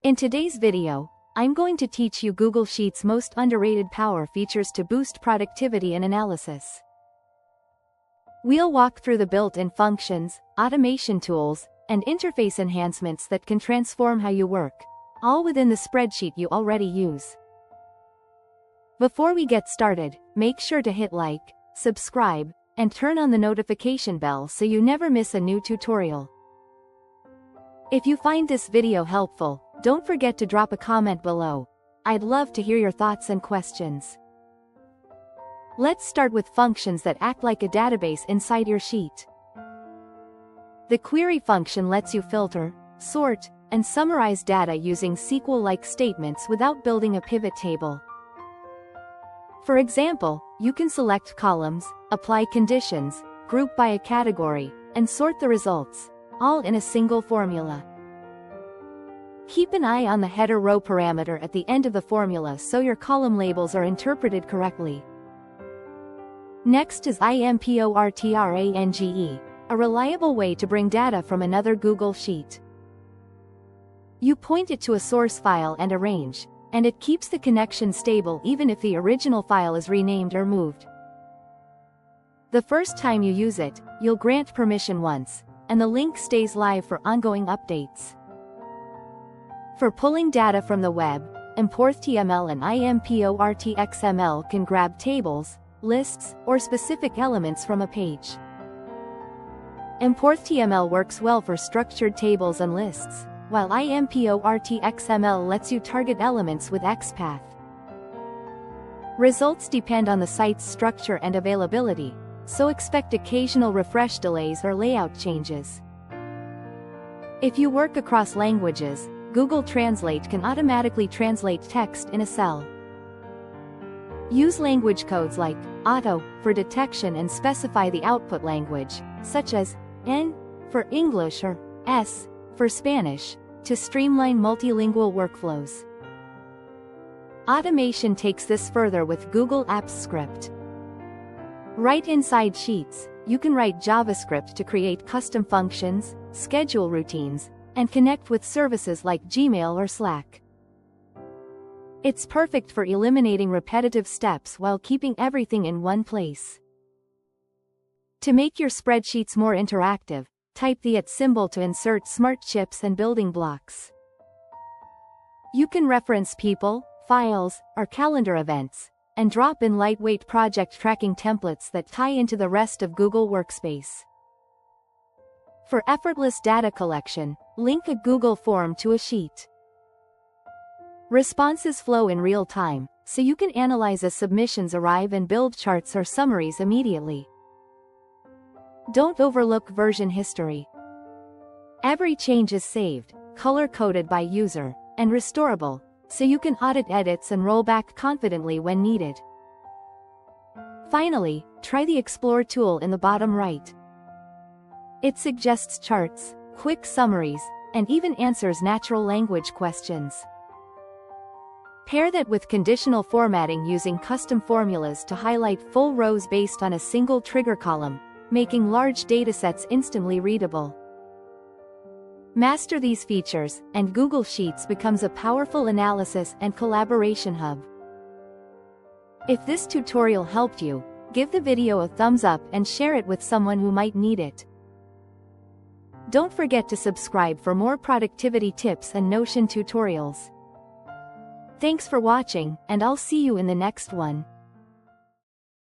In today's video, I'm going to teach you Google Sheets' most underrated power features to boost productivity and analysis. We'll walk through the built-in functions, automation tools, and interface enhancements that can transform how you work, all within the spreadsheet you already use. Before we get started, make sure to hit like, subscribe, and turn on the notification bell so you never miss a new tutorial. If you find this video helpful, don't forget to drop a comment below. I'd love to hear your thoughts and questions. Let's start with functions that act like a database inside your sheet. The query function lets you filter, sort, and summarize data using SQL-like statements without building a pivot table. For example, you can select columns, apply conditions, group by a category, and sort the results, all in a single formula. Keep an eye on the header row parameter at the end of the formula so your column labels are interpreted correctly. Next is IMPORTRANGE, a reliable way to bring data from another Google Sheet. You point it to a source file and arrange, and it keeps the connection stable even if the original file is renamed or moved. The first time you use it, you'll grant permission once, and the link stays live for ongoing updates. For pulling data from the web, ImportXML and IMPORTXML can grab tables, lists, or specific elements from a page. ImportXML works well for structured tables and lists, while IMPORTXML lets you target elements with XPath. Results depend on the site's structure and availability, so expect occasional refresh delays or layout changes. If you work across languages, Google Translate can automatically translate text in a cell. Use language codes like auto for detection and specify the output language, such as N for English or S for Spanish, to streamline multilingual workflows. Automation takes this further with Google Apps Script. Right inside Sheets, you can write JavaScript to create custom functions, schedule routines, and connect with services like Gmail or Slack. It's perfect for eliminating repetitive steps while keeping everything in one place. To make your spreadsheets more interactive, type the @ symbol to insert smart chips and building blocks. You can reference people, files, or calendar events, and drop in lightweight project tracking templates that tie into the rest of Google Workspace. For effortless data collection, link a Google form to a sheet. Responses flow in real time, so you can analyze as submissions arrive and build charts or summaries immediately. Don't overlook version history. Every change is saved, color-coded by user, and restorable, so you can audit edits and roll back confidently when needed. Finally, try the Explore tool in the bottom right. It suggests charts, quick summaries, and even answers natural language questions. Pair that with conditional formatting using custom formulas to highlight full rows based on a single trigger column, making large datasets instantly readable. Master these features, and Google Sheets becomes a powerful analysis and collaboration hub. If this tutorial helped you, give the video a thumbs up and share it with someone who might need it. Don't forget to subscribe for more productivity tips and Notion tutorials. Thanks for watching, and I'll see you in the next one.